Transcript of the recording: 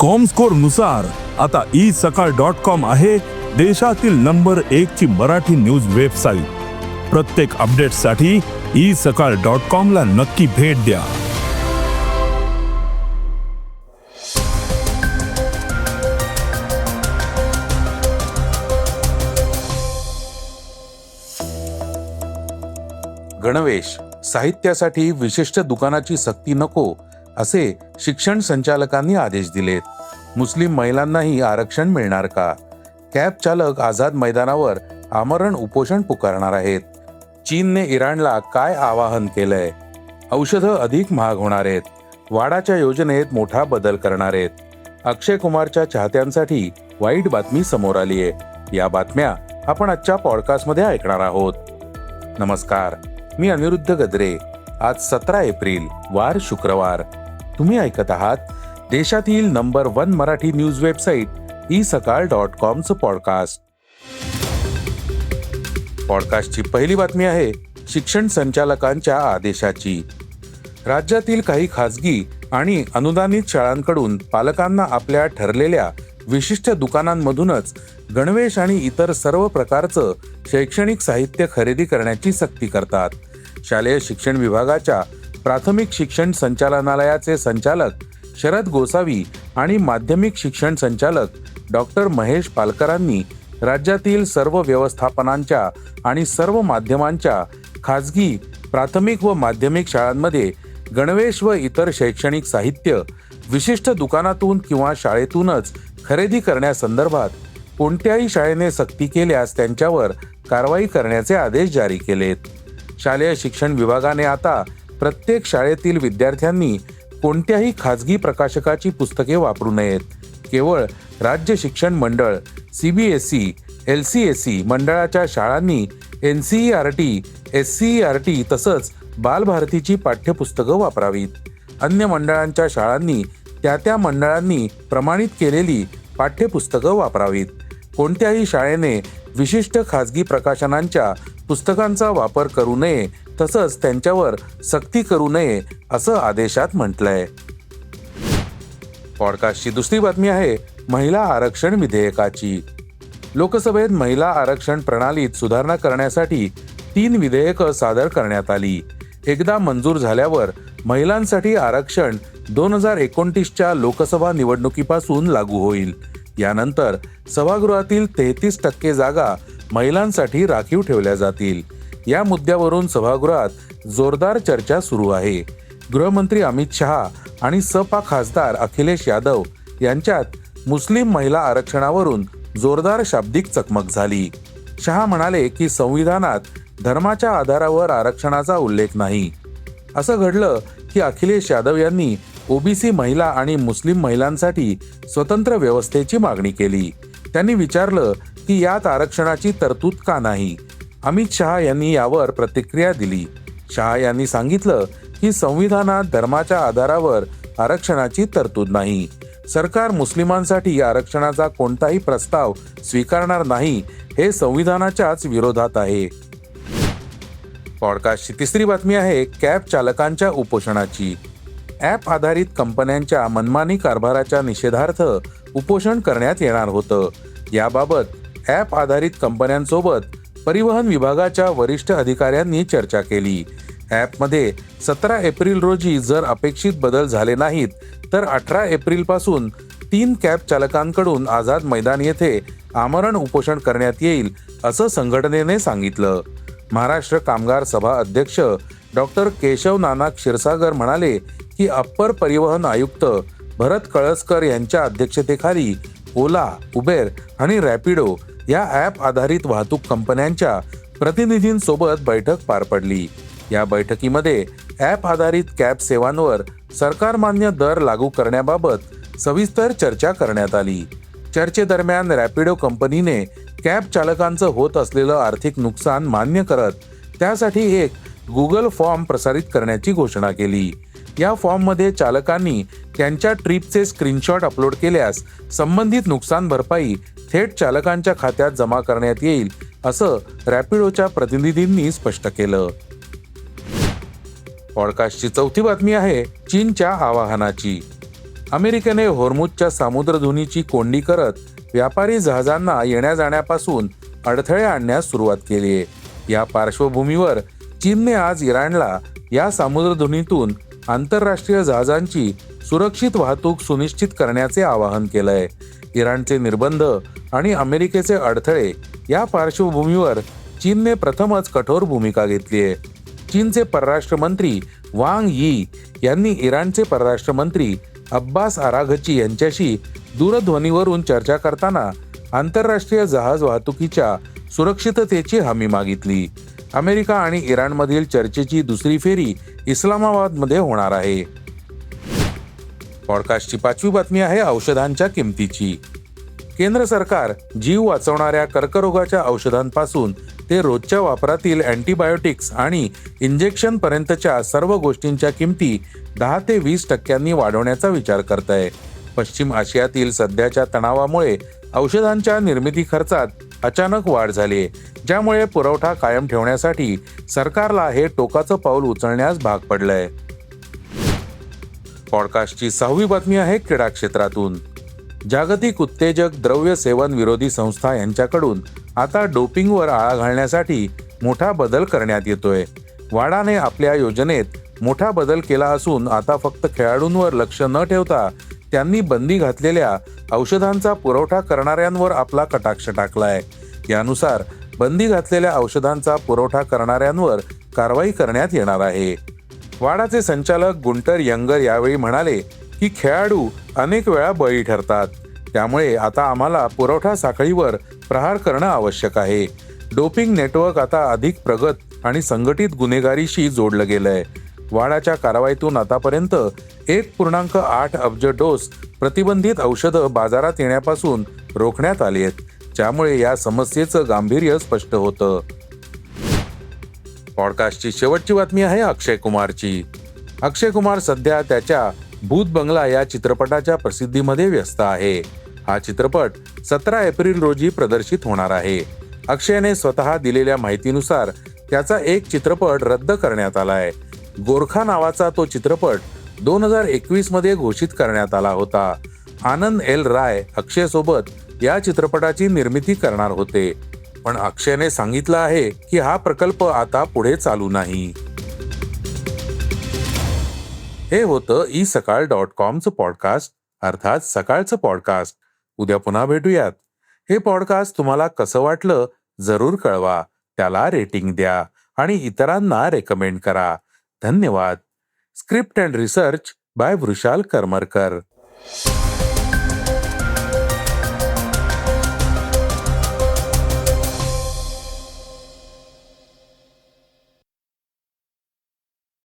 Comscore नुसार आता isakal.com आहे देशातील नंबर 1 ची मराठी न्यूज वेबसाईट। प्रत्येक अपडेटसाठी isakal.com ला नक्की भेट द्या। गणवेश साहित्यासाठी विशिष्ट दुकानाची सक्ती नको असे शिक्षण संचालकांनी आदेश दिलेत। मुस्लिम महिलांनाही आरक्षण मिळणार का? कॅब चालक आझाद मैदानावर आमरण उपोषण पुकारणार आहेत। चीनने इराणला काय आवाहन केलंय? औषधं अधिक महाग होणार आहेत। वाडाच्या योजनेत मोठा बदल करणार आहेत। अक्षय कुमारच्या चाहत्यांसाठी वाईट बातमी समोर आली आहे। या बातम्या आपण आजच्या पॉडकास्टमध्ये ऐकणार आहोत। नमस्कार, मी अनिरुद्ध गद्रे। आज 17 एप्रिल वार शुक्रवार। तुम्ही ऐकत आहात देशातील number 1 Marathi news website isakal.com चं पॉडकास्ट। पॉडकास्टची पहिली बातमी आहे शिक्षण संचालकांच्या आदेशाची। राज्यातील काही खासगी आणि अनुदानित शाळांकडून पालकांना आपल्या ठरलेल्या विशिष्ट दुकानांमधूनच गणवेश आणि इतर सर्व प्रकारचं शैक्षणिक साहित्य खरेदी करण्याची सक्ती करतात। शालेय शिक्षण विभागाच्या प्राथमिक शिक्षण संचालनालयाचे संचालक शरद गोसावी आणि माध्यमिक शिक्षण संचालक डॉक्टर महेश पालकरांनी राज्यातील सर्व व्यवस्थापनांच्या आणि सर्व माध्यमांच्या खाजगी प्राथमिक व माध्यमिक शाळांमध्ये गणवेश व इतर शैक्षणिक साहित्य विशिष्ट दुकानातून किंवा शाळेतूनच खरेदी करण्यासंदर्भात कोणत्याही शाळेने सक्ती केल्यास त्यांच्यावर कारवाई करण्याचे आदेश जारी केलेत। शालेय शिक्षण विभागाने आता प्रत्येक शाळेतील विद्यार्थ्यांनी कोणत्याही खाजगी प्रकाशकाची पुस्तके वापरू नयेत। केवळ राज्य शिक्षण मंडळ, CBSE, LCSE मंडळाच्या शाळांनी NCERT, SCERT तसंच बालभारतीची पाठ्यपुस्तकं वापरावीत। अन्य मंडळांच्या शाळांनी त्या मंडळांनी प्रमाणित केलेली पाठ्यपुस्तकं वापरावीत। कोणत्याही शाळेने विशिष्ट खाजगी प्रकाशनांच्या पुस्तकांचा वापर करू नये तसंच त्यांच्यावर सक्ती करू नये असं आदेशात म्हटलंय। पॉडकास्टची दुसरी बातमी आहे महिला आरक्षण विधेयकाची। लोकसभेत महिला आरक्षण प्रणालीत सुधारणा करण्यासाठी 3 विधेयकं सादर करण्यात आली। एकदा मंजूर झाल्यावर महिलांसाठी आरक्षण 2029च्या लोकसभा निवडणुकीपासून लागू होईल। यानंतर सभागृहातील 33% जागा महिलांसाठी राखीव ठेवल्या जातील। या मुद्द्यावरून सभागृहात जोरदार चर्चा सुरू आहे। गृहमंत्री अमित शहा आणि सपा खासदार अखिलेश यादव यांच्यात मुस्लिम महिला आरक्षणावरून जोरदार शाब्दिक चकमक झाली। शहा म्हणाले की संविधानात धर्माच्या आधारावर आरक्षणाचा उल्लेख नाही। असं घडलं की अखिलेश यादव यांनी ओबीसी महिला आणि मुस्लिम महिलांसाठी स्वतंत्र व्यवस्थेची मागणी केली। त्यांनी विचारलं की यात आरक्षणाची तरतूद का नाही? अमित शहा यांनी यावर प्रतिक्रिया दिली। शहा यांनी सांगितलं की संविधानात धर्माच्या आधारावर आरक्षणाची तरतूद नाही। सरकार मुस्लिमांसाठी आरक्षणाचा कोणताही प्रस्ताव स्वीकारणार नाही, हे संविधानाच्याच विरोधात आहे। पॉडकास्टची तिसरी बातमी आहे कॅब चालकांच्या उपोषणाची। ॲप आधारित कंपन्यांच्या मनमानी कारभाराच्या निषेधार्थ उपोषण करण्यात येणार होतं। याबाबत ॲप आधारित कंपन्यांसोबत परिवहन विभागाच्या वरिष्ठ अधिकाऱ्यांनी चर्चा केली। ॲपमध्ये 17 एप्रिल रोजी जर अपेक्षित बदल झाले नाहीत तर 18 एप्रिल पासून 3 कॅब चालकांकडून आझाद मैदान येथे आमरण उपोषण करण्यात येईल असं संघटनेने सांगितलं। महाराष्ट्र कामगार सभा अध्यक्ष डॉक्टर केशव नाना क्षीरसागर म्हणाले की अप्पर परिवहन आयुक्त भरत कळसकर यांच्या अध्यक्षतेखाली ओला, उबेर आणि रॅपिडो या ॲप आधारित वाहतूक कंपन्यांच्या प्रतिनिधींसोबत बैठक पार पडली। या बैठकीमध्ये ॲप आधारित कॅब सेवांवर सरकारमान्य दर लागू करण्याबाबत सविस्तर चर्चा करण्यात आली। चर्चेदरम्यान रॅपिडो कंपनीने कॅब चालकांचं होत असलेलं आर्थिक नुकसान मान्य करत त्यासाठी एक गुगल फॉर्म प्रसारित करण्याची घोषणा केली। या फॉर्ममध्ये चालकांनी त्यांच्या ट्रिपचे स्क्रीनशॉट अपलोड केल्यास संबंधित नुकसान भरपाई थेट चालकांच्या खात्यात जमा करण्यात येईल असं रॅपिडोच्या प्रतिनिधींनी स्पष्ट केलं। पॉडकास्टची चौथी बातमी आहे चीनच्या आवाहनाची। अमेरिकेने होर्मुझच्या सामुद्रधुनीची कोंडी करत व्यापारी जहाजांना येण्या जाण्यापासून अडथळे आणण्यास सुरुवात केली आहे। या पार्श्वभूमीवर चीनने आज इराणला या सामुद्रधुनीतून आंतरराष्ट्रीय जहाजांची सुरक्षित वाहतूक सुनिश्चित करण्याचे आवाहन केलंय। इराणचे निर्बंध आणि अमेरिकेचे अडथळे या पार्श्वभूमीवर चीनने प्रथमच कठोर भूमिका घेतली आहे। चीनचे परराष्ट्र मंत्री वांग यी यांनी इराणचे परराष्ट्र मंत्री अब्बास आराघची यांच्याशी दूरध्वनीवरून चर्चा करताना आंतरराष्ट्रीय जहाज वाहतुकीच्या सुरक्षिततेची हमी मागितली। अमेरिका आणि इराणमधील चर्चेची दुसरी फेरी इस्लामाबादमध्ये होणार आहे। पॉडकास्टची 5वी बातमी आहे औषधांच्या किमतीची। केंद्र सरकार जीव वाचवणाऱ्या कर्करोगाच्या औषधांपासून ते रोजच्या वापरातील अँटीबायोटिक्स आणि इंजेक्शन पर्यंतच्या सर्व गोष्टींच्या किमती 10 ते 20% वाढवण्याचा विचार करत आहे। पश्चिम आशियातील सध्याच्या तणावामुळे औषधांच्या निर्मिती खर्चात अचानक वाढ झाली आहे, ज्यामुळे पुरवठा कायम ठेवण्यासाठी सरकारला हे टोकाचं पाऊल उचलण्यास भाग पडलंय। पॉडकास्टची 6वी बातमी आहे क्रीडा क्षेत्रातून। जागतिक उत्तेजक द्रव्य सेवन विरोधी संस्था यांच्याकडून आता डोपिंगवर आळा घालण्यासाठी मोठा बदल करण्यात येतोय। वाडाने आपल्या योजनेत मोठा बदल केला असून आता फक्त खेळाडूंवर लक्ष न ठेवता त्यांनी बंदी घातलेल्या औषधांचा पुरवठा करणाऱ्यांवर आपला कटाक्ष टाकलाय। यानुसार बंदी घातलेल्या औषधांचा पुरवठा करणाऱ्यांवर कारवाई करण्यात येणार आहे। वाडाचे संचालक गुंटर यंगर यावेळी म्हणाले की खेळाडू अनेक वेळा बळी ठरतात, त्यामुळे आता आम्हाला पुरवठा साखळीवर प्रहार करणं आवश्यक आहे। डोपिंग नेटवर्क आता अधिक प्रगत आणि संघटित गुन्हेगारीशी जोडलं गेलंय। वाडाच्या कारवाईतून आतापर्यंत 1.8 अब्ज डोस प्रतिबंधित औषधं बाजारात येण्यापासून रोखण्यात आली आहेत, ज्यामुळे या समस्येचं गांभीर्य स्पष्ट होतं। पॉडकास्टची शेवटची बातमी आहे अक्षय कुमारची। अक्षय कुमार सध्या त्याच्या भूत बंगला या चित्रपटाच्या प्रसिद्धीमध्ये व्यस्त आहे। हा चित्रपट 17 एप्रिल रोजी प्रदर्शित होणार आहे। अक्षयने स्वतः दिलेल्या माहितीनुसार त्याचा एक चित्रपट रद्द करण्यात आलाय। गोरखा नावाचा तो चित्रपट 2021 मध्ये घोषित करण्यात आला होता। आनंद एल राय अक्षय सोबत या चित्रपटाची निर्मिती करणार होते, पण अक्षयने सांगितलं आहे की हा प्रकल्प आता पुढे चालू नाही। हे होतं isakal.comचं पॉडकास्ट, अर्थात सकाळचं पॉडकास्ट। उद्या पुन्हा भेटूयात। हे पॉडकास्ट तुम्हाला कसं वाटलं जरूर कळवा, त्याला रेटिंग द्या आणि इतरांना रेकमेंड करा। धन्यवाद। Script and research by Vrushal Karmarkar.